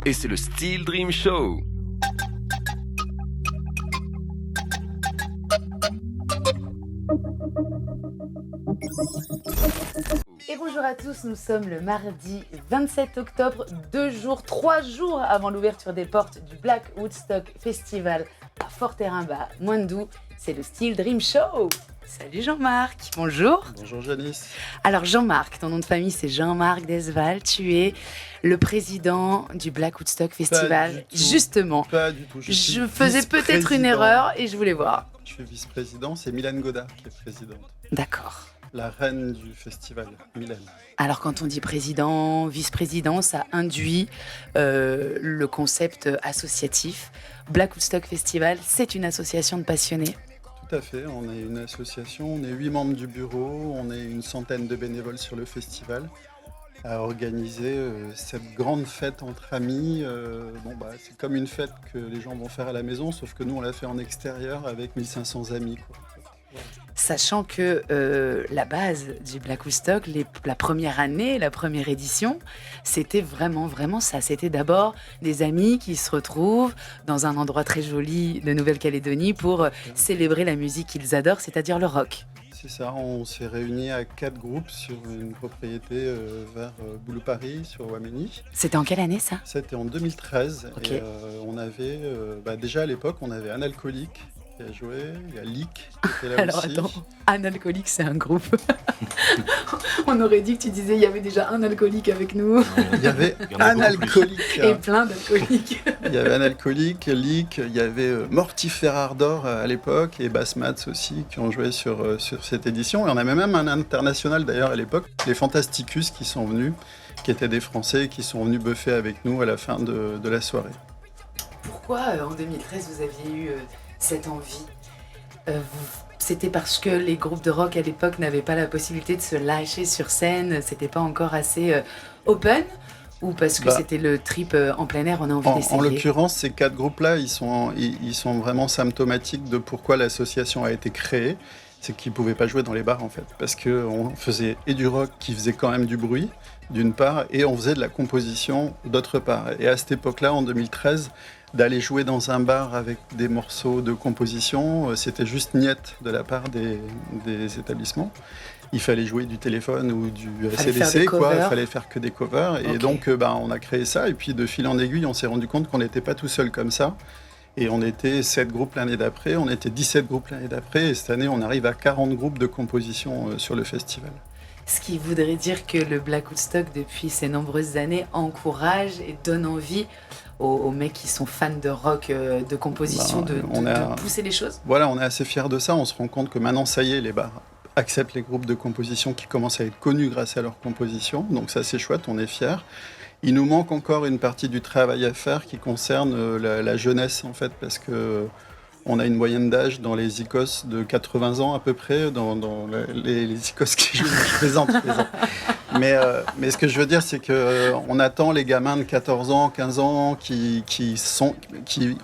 et c'est le Steel Dream Show. Et bonjour à tous, nous sommes le mardi 27 octobre, 3 jours avant l'ouverture des portes du Black Woodstock Festival à Forterimba, Moindou. C'est le Steel Dream Show. Salut Jean-Marc, bonjour. Bonjour Janice. Alors Jean-Marc, ton nom de famille c'est Jean-Marc Desval, tu es le président du Black Woodstock Festival. Justement, Pas du tout. Je faisais peut-être une erreur et je voulais voir. Je suis vice-président, c'est Mylène Godard qui est présidente. D'accord. La reine du festival, Mylène. Alors quand on dit président, vice-président, ça induit le concept associatif. Black Woodstock Festival, c'est une association de passionnés. Tout à fait, on est une association, on est 8 membres du bureau, on est une centaine de bénévoles sur le festival à organiser cette grande fête entre amis. C'est comme une fête que les gens vont faire à la maison, sauf que nous on l'a fait en extérieur avec 1500 amis, quoi. Voilà. Sachant que la base du Black Woodstock, la première année, la première édition, c'était vraiment ça. C'était d'abord des amis qui se retrouvent dans un endroit très joli de Nouvelle-Calédonie pour célébrer la musique qu'ils adorent, c'est-à-dire le rock. C'est ça, on s'est réunis à 4 groupes sur une propriété vers Boulou-Paris, sur Ouaméni. C'était en quelle année ça ? C'était en 2013. Ok. Et on avait, déjà à l'époque, on avait un alcoolique qui a joué, il y a Leak qui était là Alors aussi. attends, Analcoolique c'est un groupe. On aurait dit que tu disais il y avait déjà un alcoolique avec nous Il y avait un alcoolique. et plein d'alcooliques. Il y avait un alcoolique, Leak, il y avait Mortifère Ardor à l'époque et Bass Mats aussi qui ont joué sur cette édition. Et on avait même un international d'ailleurs à l'époque, les Fantasticus qui sont venus, qui étaient des Français qui sont venus buffer avec nous à la fin de la soirée. Pourquoi en 2013 vous aviez eu cette envie ? C'était parce que les groupes de rock à l'époque n'avaient pas la possibilité de se lâcher sur scène, c'était pas encore assez open, ou parce que c'était le trip en plein air, on a envie d'essayer ? En l'occurrence, ces 4 groupes-là, ils sont vraiment symptomatiques de pourquoi l'association a été créée. C'est qu'ils ne pouvaient pas jouer dans les bars en fait, parce qu'on faisait et du rock qui faisait quand même du bruit, d'une part, et on faisait de la composition d'autre part. Et à cette époque-là, en 2013, d'aller jouer dans un bar avec des morceaux de composition, c'était juste niette de la part des établissements. Il fallait jouer du téléphone ou du AC/DC, quoi. Il fallait faire que des covers. Okay. Et donc, on a créé ça. Et puis, de fil en aiguille, on s'est rendu compte qu'on n'était pas tout seul comme ça. Et on était 7 groupes l'année d'après, on était 17 groupes l'année d'après. Et cette année, on arrive à 40 groupes de composition sur le festival. Ce qui voudrait dire que le Black Woodstock, depuis ces nombreuses années, encourage et donne envie aux mecs qui sont fans de rock, de composition, de pousser les choses. Voilà, on est assez fiers de ça. On se rend compte que maintenant, ça y est, les bars acceptent les groupes de composition qui commencent à être connus grâce à leur composition. Donc ça, c'est chouette, on est fiers. Il nous manque encore une partie du travail à faire qui concerne la jeunesse, en fait, parce que on a une moyenne d'âge dans les ICOS de 80 ans à peu près, dans les ICOS qui jouent. Je plaisante. Mais ce que je veux dire, c'est qu'on attend les gamins de 14 ans, 15 ans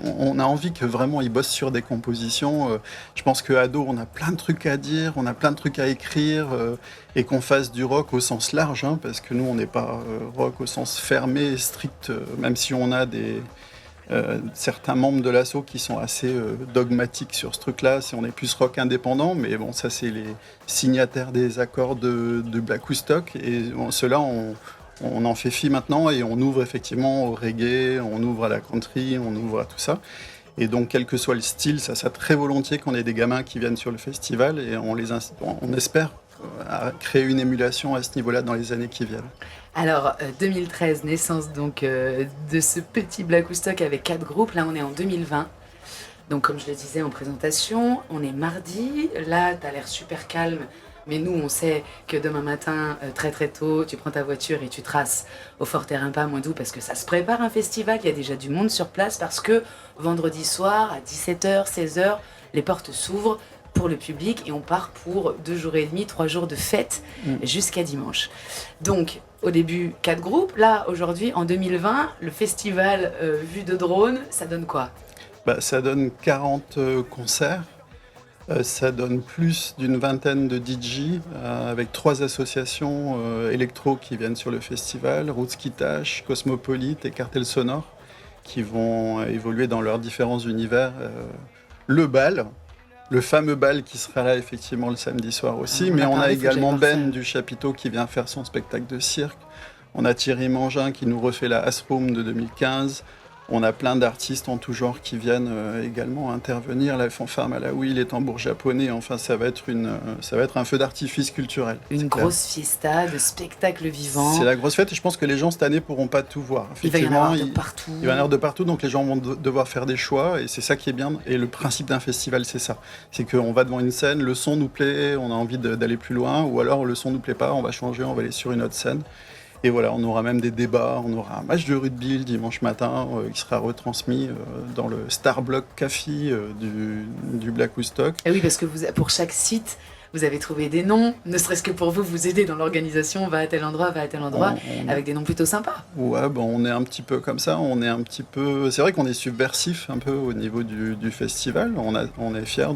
on a envie que vraiment ils bossent sur des compositions. Je pense qu'ado, on a plein de trucs à dire, on a plein de trucs à écrire, et qu'on fasse du rock au sens large, hein, parce que nous, on n'est pas rock au sens fermé, strict, même si on a certains membres de l'asso qui sont assez dogmatiques sur ce truc-là, si on est plus rock indépendant, mais bon, ça c'est les signataires des accords de Black Woodstock, et ceux-là on en fait fi maintenant, et on ouvre effectivement au reggae, on ouvre à la country, on ouvre à tout ça. Et donc, quel que soit le style, ça très volontiers qu'on ait des gamins qui viennent sur le festival, et on espère créer une émulation à ce niveau-là dans les années qui viennent. Alors, 2013, naissance donc de ce petit Black Woodstock avec 4 groupes. Là, on est en 2020. Donc, comme je le disais en présentation, on est mardi. Là, tu as l'air super calme. Mais nous, on sait que demain matin, très très tôt, tu prends ta voiture et tu traces au Forterimba, Moindou, parce que ça se prépare un festival. Il y a déjà du monde sur place parce que vendredi soir, à 17h, 16h, les portes s'ouvrent pour le public et on part pour 2 jours et demi, 3 jours de fête jusqu'à dimanche. Donc, au début, 4 groupes. Là, aujourd'hui, en 2020, le festival vue de drone, ça donne quoi ? Ça donne 40 concerts Ça donne plus d'une vingtaine de DJ avec 3 associations électro qui viennent sur le festival, Roots Kitash, Cosmopolite et Cartel Sonore, qui vont évoluer dans leurs différents univers. Le bal, le fameux bal qui sera là effectivement le samedi soir aussi, mais on a également Ben du Chapiteau qui vient faire son spectacle de cirque. On a Thierry Mangin qui nous refait la As Room de 2015. On a plein d'artistes en tout genre qui viennent également intervenir. La fanfare Malawi, les tambours japonais. Enfin, ça va être un feu d'artifice culturel. Une grosse fiesta de spectacles vivants. C'est la grosse fête et je pense que les gens cette année pourront pas tout voir. Il va y en avoir de partout. Il va y en avoir de partout, donc les gens vont devoir faire des choix et c'est ça qui est bien. Et le principe d'un festival, c'est ça. C'est qu'on va devant une scène, le son nous plaît, on a envie d'aller plus loin, ou alors le son nous plaît pas, on va changer, on va aller sur une autre scène. Et voilà, on aura même des débats, on aura un match de rugby le dimanche matin qui sera retransmis dans le Star Block Café du Black Woodstock. Et oui, parce que pour chaque site, vous avez trouvé des noms, ne serait-ce que pour vous aider dans l'organisation, va à tel endroit, avec des noms plutôt sympas. Ouais, bon, on est un petit peu comme ça, c'est vrai qu'on est subversif un peu au niveau du festival, on est fiers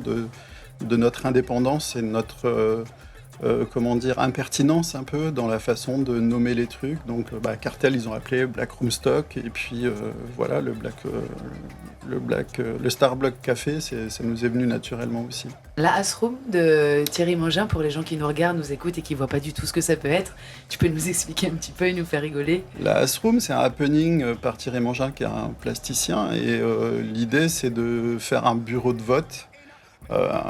de notre indépendance et de notre... impertinence un peu dans la façon de nommer les trucs. Donc, Cartel, ils ont appelé Black Room Stock, et puis voilà, le Star Block Café, ça nous est venu naturellement aussi. La As Room de Thierry Mangin, pour les gens qui nous regardent, nous écoutent et qui voient pas du tout ce que ça peut être, tu peux nous expliquer un petit peu et nous faire rigoler? La As Room, c'est un happening par Thierry Mangin, qui est un plasticien, et l'idée, c'est de faire un bureau de vote.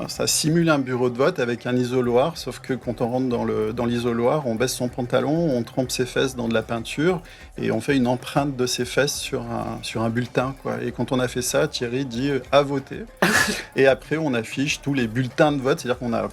Ça simule un bureau de vote avec un isoloir, sauf que quand on rentre dans l'isoloir, on baisse son pantalon, on trempe ses fesses dans de la peinture et on fait une empreinte de ses fesses sur un bulletin, quoi. Et quand on a fait ça, Thierry dit à voter. Et après, on affiche tous les bulletins de vote, c'est-à-dire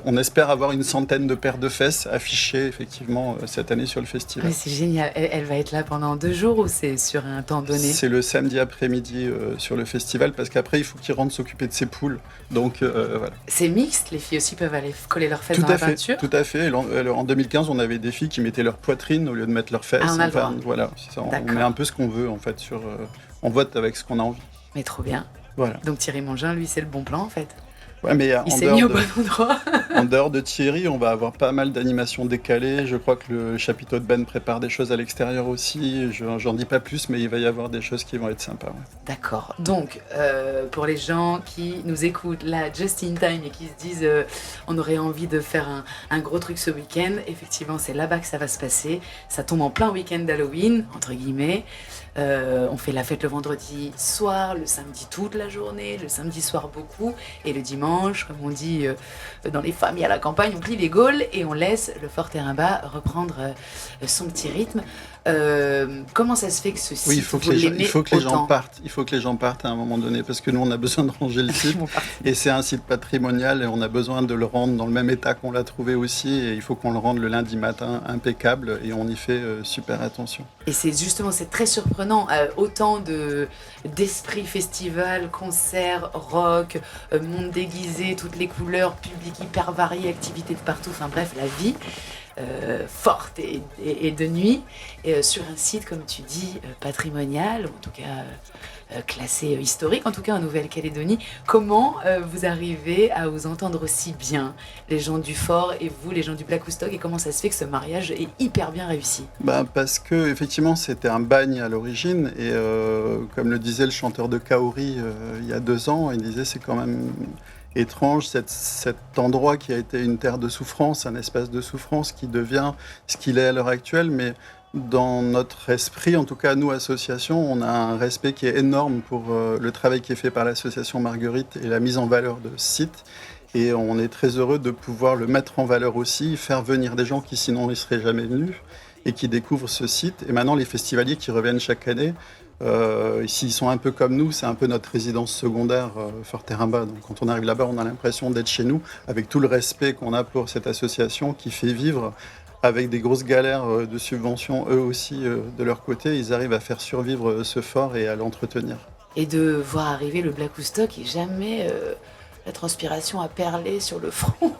on espère avoir une centaine de paires de fesses affichées effectivement cette année sur le festival. Mais c'est génial. Elle va être là pendant 2 jours ou c'est sur un temps donné? C'est le samedi après-midi sur le festival parce qu'après il faut qu'ils rentrent s'occuper de ses poules. Donc voilà. C'est mixte, les filles aussi peuvent aller coller leurs fesses dans la peinture? Tout à fait. En 2015, on avait des filles qui mettaient leur poitrine au lieu de mettre leurs fesses. On a le droit. Voilà, c'est ça. On met un peu ce qu'on veut en fait on vote avec ce qu'on a envie. Mais trop bien. Voilà. Donc Thierry Mangin, lui, c'est le bon plan en fait. Ouais, mais il s'est mis au bon endroit. En dehors de Thierry, on va avoir pas mal d'animations décalées. Je crois que le chapiteau de Ben prépare des choses à l'extérieur aussi. J'en dis pas plus, mais il va y avoir des choses qui vont être sympas. Ouais. D'accord. Donc, pour les gens qui nous écoutent là, just in time, et qui se disent on aurait envie de faire un gros truc ce week-end, effectivement, c'est là-bas que ça va se passer. Ça tombe en plein week-end d'Halloween, entre guillemets. On fait la fête le vendredi soir, le samedi toute la journée, le samedi soir beaucoup, et le dimanche, comme on dit dans les familles à la campagne, on plie les gaules et on laisse le Fort Terrain-Bas reprendre son petit rythme. Comment ça se fait que ce site, il faut que les gens partent. Il faut que les gens partent à un moment donné, parce que nous, on a besoin de ranger le site. Et c'est un site patrimonial et on a besoin de le rendre dans le même état qu'on l'a trouvé aussi. Et il faut qu'on le rende le lundi matin impeccable et on y fait super attention. Et c'est très surprenant. Autant d'esprit festival, concert, rock, monde déguisé, toutes les couleurs, public hyper varié, activités de partout. Enfin bref, la vie. Forte et de nuit, et sur un site, comme tu dis, patrimonial, ou en tout cas classé historique, en tout cas en Nouvelle-Calédonie. Comment vous arrivez à vous entendre aussi bien, les gens du Fort et vous, les gens du Black Woodstock, et comment ça se fait que ce mariage est hyper bien réussi? Parce que effectivement c'était un bagne à l'origine, et comme le disait le chanteur de Kaori il y a 2 ans, il disait c'est quand même étrange, cet endroit qui a été une terre de souffrance, un espace de souffrance qui devient ce qu'il est à l'heure actuelle, mais dans notre esprit, en tout cas nous, association, on a un respect qui est énorme pour le travail qui est fait par l'association Marguerite et la mise en valeur de ce site. Et on est très heureux de pouvoir le mettre en valeur aussi, faire venir des gens qui sinon ne seraient jamais venus et qui découvrent ce site. Et maintenant, les festivaliers qui reviennent chaque année, ici, ils sont un peu comme nous, c'est un peu notre résidence secondaire, Fort Terrain-Bas. Donc quand on arrive là-bas, on a l'impression d'être chez nous, avec tout le respect qu'on a pour cette association qui fait vivre, avec des grosses galères de subventions, eux aussi, de leur côté, ils arrivent à faire survivre ce fort et à l'entretenir. Et de voir arriver le Black Woodstock et jamais la transpiration a perlé sur le front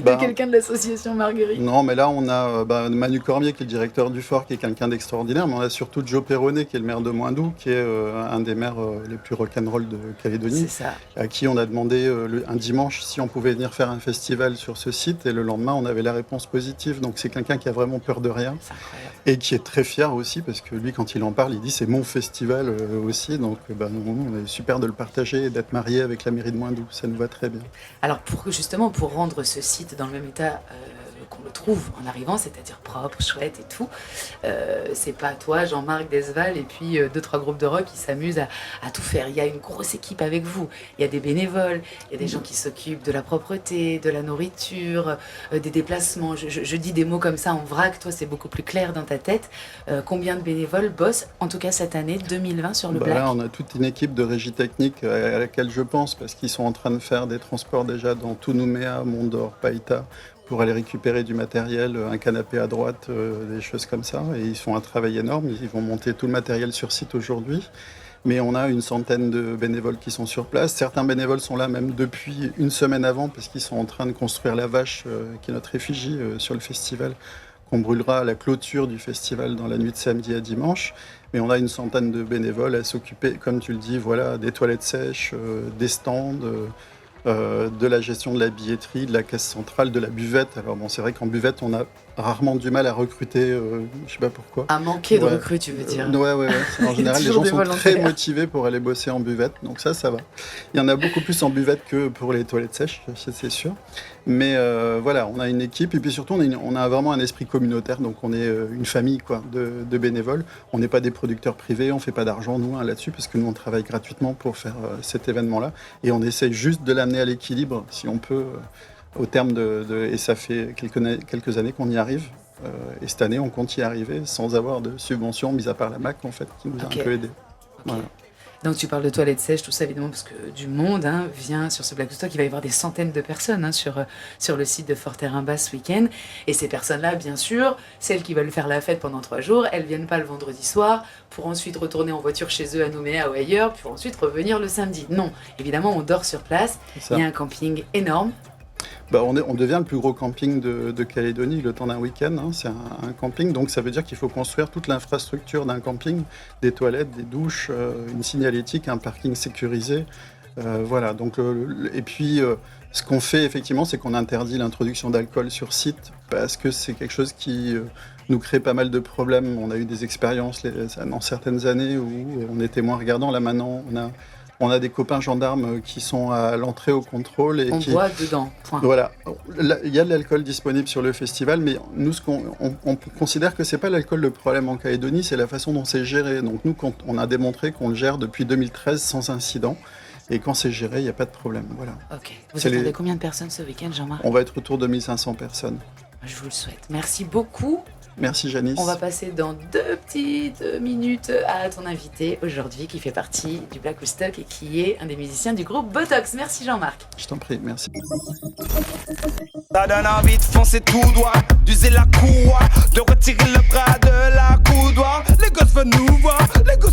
Bah, quelqu'un de l'association Marguerite. non, mais là, on a Manu Cormier, qui est le directeur du fort, qui est quelqu'un d'extraordinaire, mais on a surtout Joe Perronnet, qui est le maire de Moindou, qui est un des maires les plus rock'n'roll de Calédonie, C'est ça. à qui on a demandé un dimanche si on pouvait venir faire un festival sur ce site, et le lendemain, on avait la réponse positive. Donc c'est quelqu'un qui a vraiment peur de rien, C'est incroyable. et qui est très fier aussi, parce que lui, quand il en parle, il dit c'est mon festival aussi, donc nous, on est super de le partager et d'être marié avec la mairie de Moindou, ça nous va très bien. Alors justement, pour rendre ce site dans le même état qu'on le trouve en arrivant, c'est-à-dire propre, chouette et tout, c'est pas toi, Jean-Marc Desval, et puis 2-3 groupes de rock qui s'amusent à tout faire. Il y a une grosse équipe avec vous. Il y a des bénévoles, il y a des gens qui s'occupent de la propreté, de la nourriture, des déplacements. Je dis des mots comme ça en vrac, toi c'est beaucoup plus clair dans ta tête. Combien de bénévoles bossent, en tout cas cette année 2020 sur le Black? Là, on a toute une équipe de régie technique à laquelle je pense, parce qu'ils sont en train de faire des transports déjà dans tout Nouméa, Mondor, Païta, pour aller récupérer du matériel, un canapé à droite, des choses comme ça. Et ils font un travail énorme. Ils vont monter tout le matériel sur site aujourd'hui. Mais on a une centaine de bénévoles qui sont sur place. Certains bénévoles sont là même depuis une semaine avant, parce qu'ils sont en train de construire la vache, qui est notre effigie sur le festival, qu'on brûlera à la clôture du festival dans la nuit de samedi à dimanche. Mais on a une centaine de bénévoles à s'occuper, comme tu le dis, voilà, des toilettes sèches, des stands, de la gestion de la billetterie, de la caisse centrale, de la buvette. Alors bon, c'est vrai qu'en buvette, on a rarement du mal à recruter, je sais pas pourquoi. À manquer de Ouais. recrues, tu veux dire. Ouais. En général, les Toujours gens des sont très volontaires. motivés pour aller bosser en buvette, donc ça va. Il y en a beaucoup plus en buvette que pour les toilettes sèches, c'est sûr. Mais voilà, on a une équipe, et puis surtout, on a vraiment un esprit communautaire, donc on est une famille quoi, de bénévoles. On n'est pas des producteurs privés, on fait pas d'argent, nous, là-dessus, parce que nous, on travaille gratuitement pour faire cet événement-là, et on essaye juste de l'amener à l'équilibre, si on peut, au terme et ça fait quelques années qu'on y arrive. Et cette année, on compte y arriver sans avoir de subvention, mis à part la MAC, en fait, qui nous a Ok. un peu aidés. Ok. Voilà. Donc tu parles de toilettes sèches, tout ça évidemment, parce que du monde vient sur ce Black Stock. Il va y avoir des centaines de personnes sur le site de Forterrain-Bas ce week-end. Et ces personnes-là, bien sûr, celles qui veulent faire la fête pendant 3 jours, elles viennent pas le vendredi soir pour ensuite retourner en voiture chez eux à Nouméa ou ailleurs, pour ensuite revenir le samedi. Non, évidemment, on dort sur place. C'est ça. Il y a un camping énorme. On devient le plus gros camping de Calédonie le temps d'un week-end. C'est un camping, donc ça veut dire qu'il faut construire toute l'infrastructure d'un camping, des toilettes, des douches, une signalétique, un parking sécurisé. Voilà. Donc, et puis, ce qu'on fait effectivement, c'est qu'on interdit l'introduction d'alcool sur site parce que c'est quelque chose qui nous crée pas mal de problèmes. On a eu des expériences dans certaines années où on était moins regardants. Là maintenant, on a des copains gendarmes qui sont à l'entrée au contrôle et On qui boit dedans. Point. voilà, il y a de l'alcool disponible sur le festival, mais nous, on considère que c'est pas l'alcool le problème en Calédonie, c'est la façon dont c'est géré. Donc nous, on a démontré qu'on le gère depuis 2013 sans incident, et quand c'est géré, il n'y a pas de problème. Voilà. Ok. Vous C'est attendez combien de personnes ce week-end, Jean-Marc? On va être autour de 1500 personnes. Je vous le souhaite. Merci beaucoup. Merci Janice. On va passer dans 2 petites minutes à ton invité aujourd'hui qui fait partie du Black Stock et qui est un des musiciens du groupe Botox. Merci Jean-Marc. Je t'en prie, merci. Ça donne envie de foncer tout droit, d'user la courroie, de retirer le bras de la coudoir. Les gosses veulent nous voir, les gosses